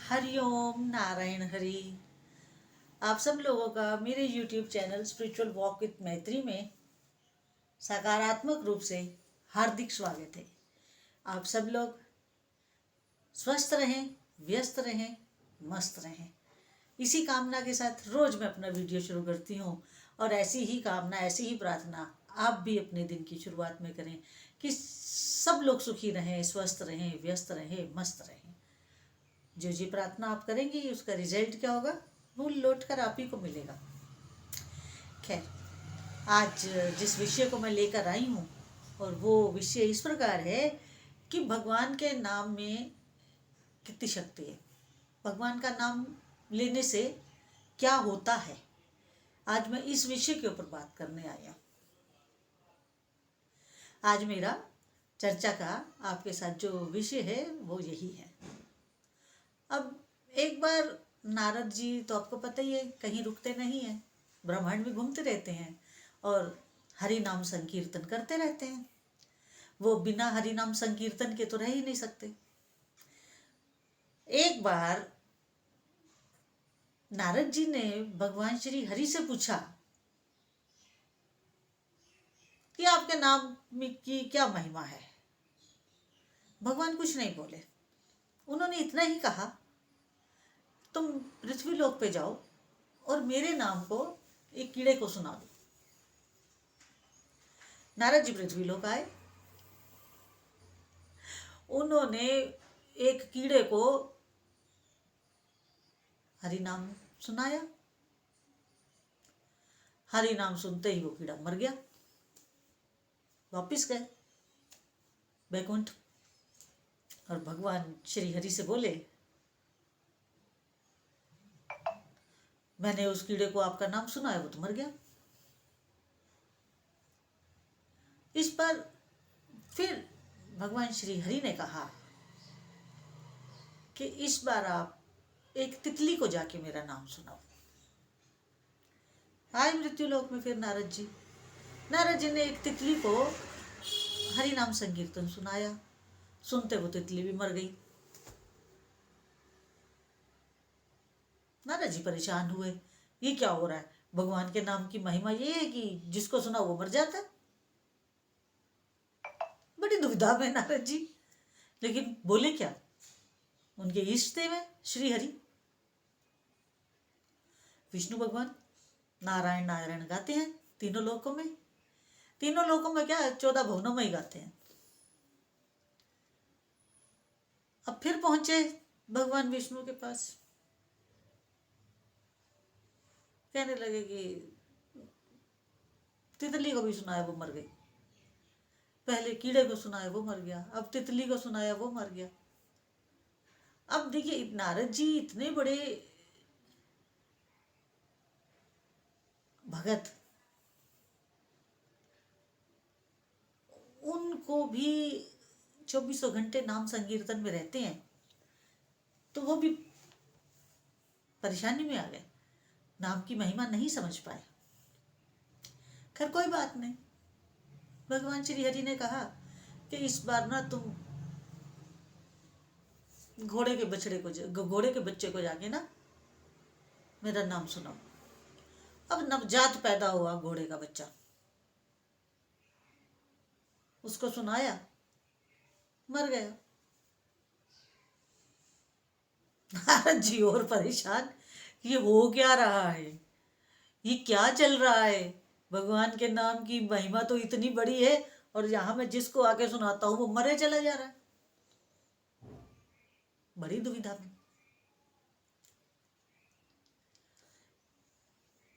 हरिओम नारायण हरि। आप सब लोगों का मेरे YouTube channel spiritual walk with मैत्री में सकारात्मक रूप से हार्दिक स्वागत है। आप सब लोग स्वस्थ रहें, व्यस्त रहें, मस्त रहें, इसी कामना के साथ रोज मैं अपना वीडियो शुरू करती हूँ। और ऐसी ही कामना, ऐसी ही प्रार्थना आप भी अपने दिन की शुरुआत में करें कि सब लोग सुखी रहें, स्वस्थ रहें, व्यस्त रहें, मस्त रहें। जो जी प्रार्थना आप करेंगे उसका रिजल्ट क्या होगा, वो लौट कर आप ही को मिलेगा। खैर, आज जिस विषय को मैं लेकर आई हूँ और वो विषय इस प्रकार है कि भगवान के नाम में कितनी शक्ति है, भगवान का नाम लेने से क्या होता है। आज मैं इस विषय के ऊपर बात करने आया। आज मेरा चर्चा का आपके साथ जो विषय है वो यही है। अब एक बार नारद जी तो आपको पता ही है, कहीं रुकते नहीं हैं, ब्रह्मांड में घूमते रहते हैं और हरि नाम संकीर्तन करते रहते हैं। वो बिना हरि नाम संकीर्तन के तो रह ही नहीं सकते। एक बार नारद जी ने भगवान श्री हरि से पूछा कि आपके नाम की क्या महिमा है। भगवान कुछ नहीं बोले, उन्होंने इतना ही कहा, तुम पृथ्वी लोक पे जाओ और मेरे नाम को एक कीड़े को सुना दो। नारद जी पृथ्वी लोक आए, उन्होंने एक कीड़े को हरि नाम सुनाया। हरि नाम सुनते ही वो कीड़ा मर गया। वापिस गए बैकुंठ और भगवान श्री हरि से बोले, मैंने उस कीड़े को आपका नाम सुनाया, वो तो मर गया। इस पर फिर भगवान श्री हरि ने कहा कि इस बार आप एक तितली को जाके मेरा नाम सुनाओ। आए मृत्यु लोक में फिर नारद जी ने एक तितली को हरि नाम संकीर्तन सुनाया। सुनते वो तितली भी मर गई। नारद जी परेशान हुए, ये क्या हो रहा है। भगवान के नाम की महिमा ये है कि जिसको सुना वो मर जाता है। बड़ी दुविधा में नारद जी, लेकिन बोले क्या, उनके इष्ट देव है श्री हरि। विष्णु भगवान नारायण नारायण गाते हैं तीनों लोकों में। तीनों लोकों में क्या, 14 भुवनों में ही गाते हैं। अब फिर पहुंचे भगवान विष्णु के पास, कहने लगे कि तितली को भी सुनाया वो मर गई, पहले कीड़े को सुनाया वो मर गया, अब तितली को सुनाया वो मर गया। अब देखिए, नारद जी इतने बड़े भगत, उनको भी 24 घंटे नाम संकीर्तन में रहते हैं, तो वो भी परेशानी में आ गए, नाम की महिमा नहीं समझ पाए। खैर कोई बात नहीं, भगवान श्री हरि ने कहा कि इस बार ना तुम घोड़े के बच्चे को जाके ना मेरा नाम सुनाओ। अब नवजात पैदा हुआ घोड़े का बच्चा, उसको सुनाया, मर गया। नारद जी और परेशान, ये हो क्या रहा है, ये क्या चल रहा है। भगवान के नाम की महिमा तो इतनी बड़ी है और यहां मैं जिसको आके सुनाता हूं वो मरे चला जा रहा है। बड़ी दुविधा में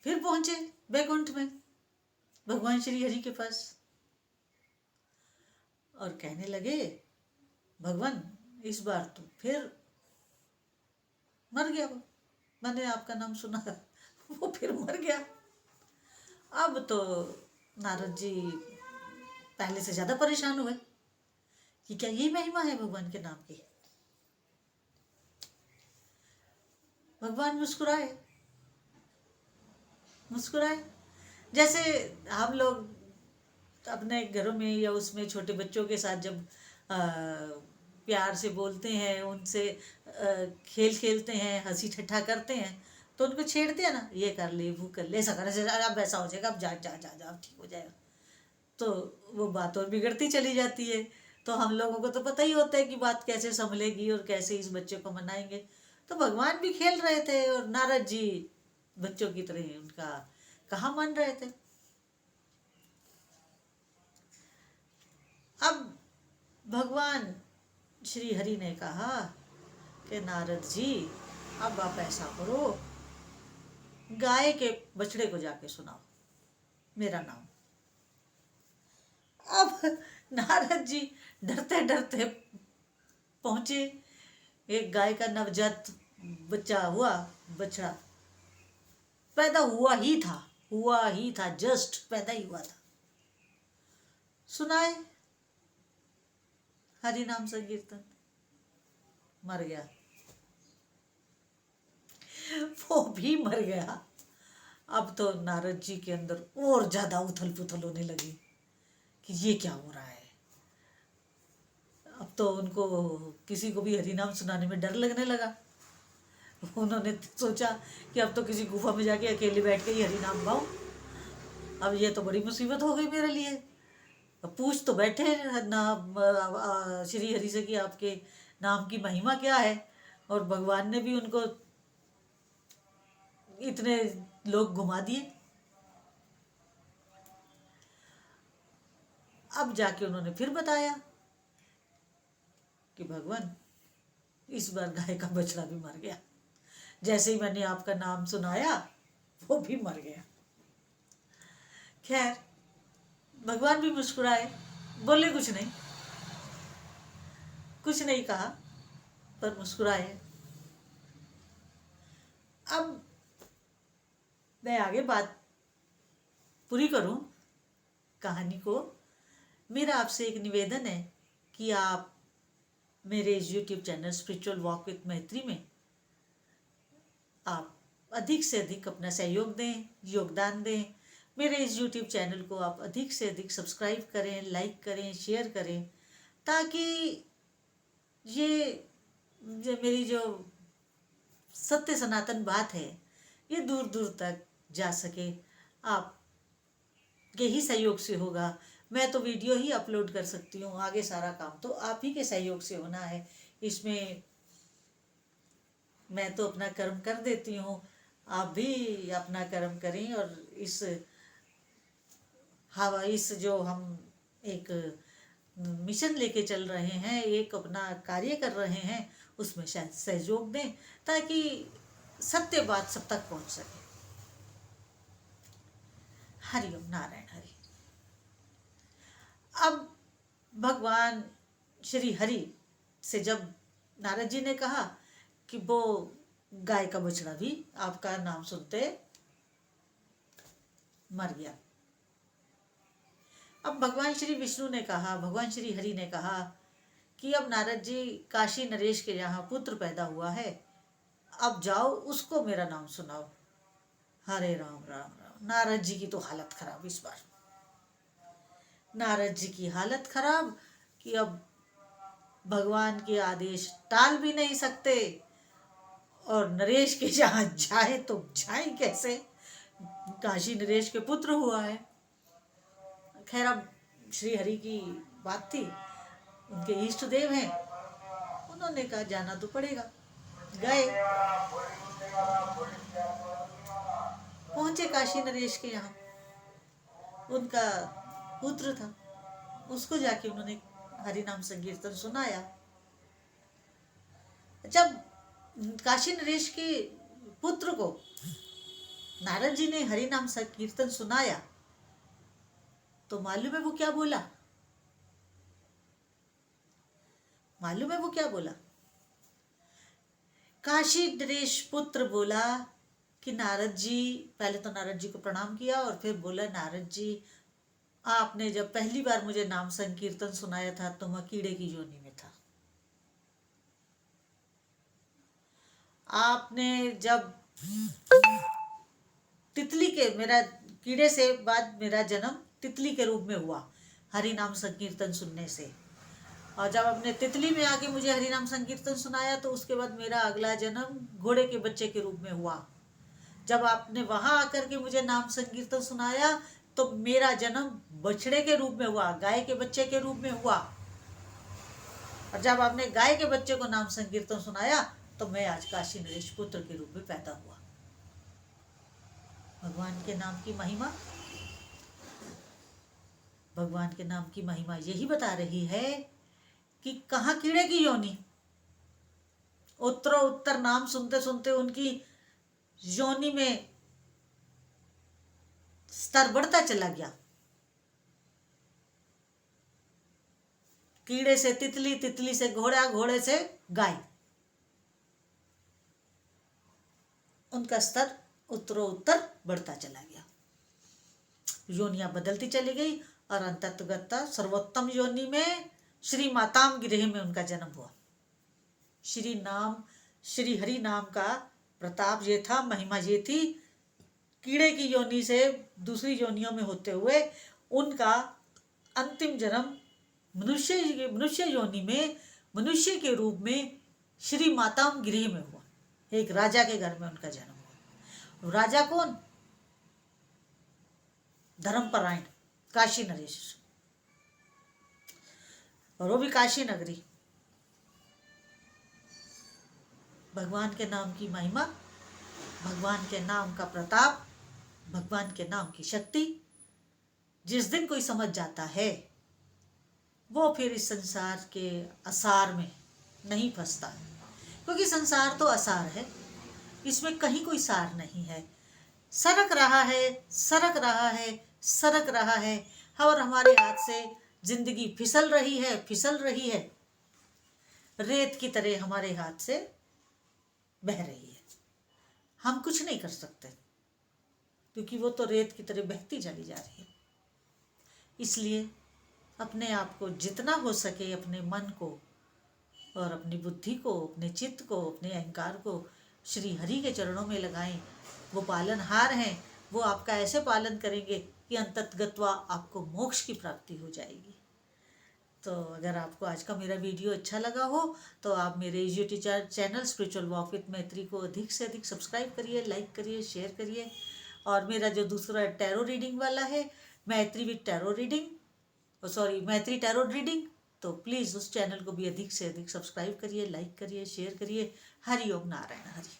फिर पहुंचे बैकुंठ में भगवान श्री हरि के पास और कहने लगे, भगवान इस बार तो फिर मर गया, वो मैंने आपका नाम सुना वो फिर मर गया। अब तो नारद जी पहले से ज्यादा परेशान हुए कि क्या ये महिमा है भगवान के नाम की। भगवान मुस्कुराए जैसे हम लोग अपने घरों में या उसमें छोटे बच्चों के साथ जब प्यार से बोलते हैं, उनसे खेल खेलते हैं, हंसी ठट्ठा करते हैं, तो उनको छेड़ते हैं ना, ये कर ले, वो कर ले, ऐसा कर, अब ऐसा हो जाएगा, अब जा जा जा जा, अब ठीक हो जाएगा। तो वो बात और बिगड़ती चली जाती है। तो हम लोगों को तो पता ही होता है कि बात कैसे संभलेगी और कैसे इस बच्चे को मनाएंगे। तो भगवान भी खेल रहे थे और नारद जी बच्चों की तरह उनका कहाँ मान रहे थे। अब भगवान श्री हरि ने कहा कि नारद जी, अब आप ऐसा करो, गाय के बछड़े को जाके सुनाओ मेरा नाम। अब नारद जी डरते डरते पहुंचे। एक गाय का नवजात बच्चा हुआ, बछड़ा पैदा हुआ ही था, जस्ट पैदा ही हुआ था। सुनाए हरि नाम संकीर्तन, मर गया, वो भी मर गया। अब तो नारद जी के अंदर और ज्यादा उथल पुथल होने लगी कि ये क्या हो रहा है। अब तो उनको किसी को भी हरि नाम सुनाने में डर लगने लगा। उन्होंने सोचा कि अब तो किसी गुफा में जाके अकेले बैठ के ही हरि नाम गाऊं। अब ये तो बड़ी मुसीबत हो गई मेरे लिए। अब पूछ तो बैठे ना श्री हरि से कि आपके नाम की महिमा क्या है, और भगवान ने भी उनको इतने लोग घुमा दिए। अब जाके उन्होंने फिर बताया कि भगवान, इस बार गाय का बछड़ा भी मर गया, जैसे ही मैंने आपका नाम सुनाया वो भी मर गया। खैर, भगवान भी मुस्कुराए, बोले कुछ नहीं कहा, पर मुस्कुराए। अब मैं आगे बात पूरी करूं कहानी को। मेरा आपसे एक निवेदन है कि आप मेरे इस YouTube channel spiritual walk with मैत्री में आप अधिक से अधिक अपना सहयोग दें, योगदान दें। मेरे इस यूट्यूब चैनल को आप अधिक से अधिक सब्सक्राइब करें, लाइक करें, शेयर करें, ताकि ये मेरी जो सत्य सनातन बात है ये दूर दूर तक जा सके। आप के ही सहयोग से होगा। मैं तो वीडियो ही अपलोड कर सकती हूँ, आगे सारा काम तो आप ही के सहयोग से होना है। इसमें मैं तो अपना कर्म कर देती हूँ, आप भी अपना कर्म करें और इस जो हम एक मिशन लेके चल रहे हैं, एक अपना कार्य कर रहे हैं, उसमें शायद सहयोग दें ताकि सत्य बात सब तक पहुंच सके। हरिओम नारायण हरि। अब भगवान श्री हरि से जब नारद जी ने कहा कि वो गाय का बछड़ा भी आपका नाम सुनते मर गया। अब भगवान श्री विष्णु ने कहा, भगवान श्री हरि ने कहा कि अब नारद जी, काशी नरेश के यहाँ पुत्र पैदा हुआ है, अब जाओ उसको मेरा नाम सुनाओ। हरे राम राम राम। नारद जी की तो हालत खराब। इस बार नारद जी की हालत खराब कि अब भगवान के आदेश टाल भी नहीं सकते, और नरेश के जहाँ जाए तो जाए कैसे, काशी नरेश के पुत्र हुआ है। खैर, अब श्री हरि की बात थी, उनके इष्ट देव हैं, उन्होंने कहा जाना तो पड़ेगा। गए, पहुंचे काशी नरेश के यहाँ। उनका पुत्र था, उसको जाके उन्होंने हरि नाम संकीर्तन सुनाया। जब काशी नरेश के पुत्र को नारद जी ने हरि नाम संकीर्तन सुनाया तो मालूम है वो क्या बोला? मालूम है वो क्या बोला? काशी नरेश पुत्र बोला कि नारद जी, पहले तो नारद जी को प्रणाम किया और फिर बोला, नारद जी, आपने जब पहली बार मुझे नाम संकीर्तन सुनाया था तो मैं कीड़े की योनि में था। आपने जब कीड़े से बाद मेरा जन्म तितली के रूप में हुआ हरि नाम संकीर्तन सुनने से, और जब आपने तितली में आके मुझे हरिनाम संकीर्तन सुनाया तो उसके बाद मेरा अगला जन्म घोड़े के बच्चे के रूप में हुआ। जब आपने वहां आकर के मुझे नाम संकीर्तन सुनाया तो मेरा जन्म बछड़े के रूप में हुआ, गाय के बच्चे के रूप में हुआ। और जब आपने गाय के बच्चे को नाम संकीर्तन सुनाया तो मैं आज काशी नरेश पुत्र के रूप में पैदा हुआ। भगवान के नाम की महिमा, भगवान के नाम की महिमा यही बता रही है कि कहाँ कीड़े की योनि, उत्तरों उत्तर नाम सुनते सुनते उनकी योनि में स्तर बढ़ता चला गया। कीड़े से तितली, तितली से घोड़ा, घोड़े से गाय, उनका स्तर उत्तरों उत्तर बढ़ता चला गया। योनियां बदलती चली गई और अंततगता सर्वोत्तम योनि में श्री माताम गृह में उनका जन्म हुआ। श्री हरि नाम का प्रताप ये था, महिमा ये थी। कीड़े की योनि से दूसरी योनियों में होते हुए उनका अंतिम जन्म मनुष्य योनि में, मनुष्य के रूप में श्री माताम गृह में हुआ। एक राजा के घर में उनका जन्म हुआ। राजा कौन? धर्मपरायण काशी नरेश, और वो भी काशी नगरी। भगवान के नाम की महिमा, भगवान के नाम का प्रताप, भगवान के नाम की शक्ति जिस दिन कोई समझ जाता है वो फिर इस संसार के असार में नहीं फंसता, क्योंकि संसार तो असार है, इसमें कहीं कोई सार नहीं है। सरक रहा है, सरक रहा है, सरक रहा है, और हमारे हाथ से जिंदगी फिसल रही है, फिसल रही है, रेत की तरह हमारे हाथ से बह रही है। हम कुछ नहीं कर सकते क्योंकि वो तो रेत की तरह बहती चली जा रही है। इसलिए अपने आप को जितना हो सके, अपने मन को और अपनी बुद्धि को, अपने चित्त को, अपने अहंकार को श्री हरि के चरणों में लगाएं। वो पालनहार हैं, वो आपका ऐसे पालन करेंगे कि अंततगत्वा आपको मोक्ष की प्राप्ति हो जाएगी। तो अगर आपको आज का मेरा वीडियो अच्छा लगा हो तो आप मेरे YouTube channel spiritual walk with मैत्री को अधिक से अधिक सब्सक्राइब करिए, लाइक करिए, शेयर करिए। और मेरा जो दूसरा टैरो रीडिंग वाला है, मैत्री विद टैरो रीडिंग, मैत्री टैरो रीडिंग, तो प्लीज़ उस चैनल को भी अधिक से अधिक सब्सक्राइब करिए, लाइक करिए, शेयर करिए। हरि ओम नारायण हरि।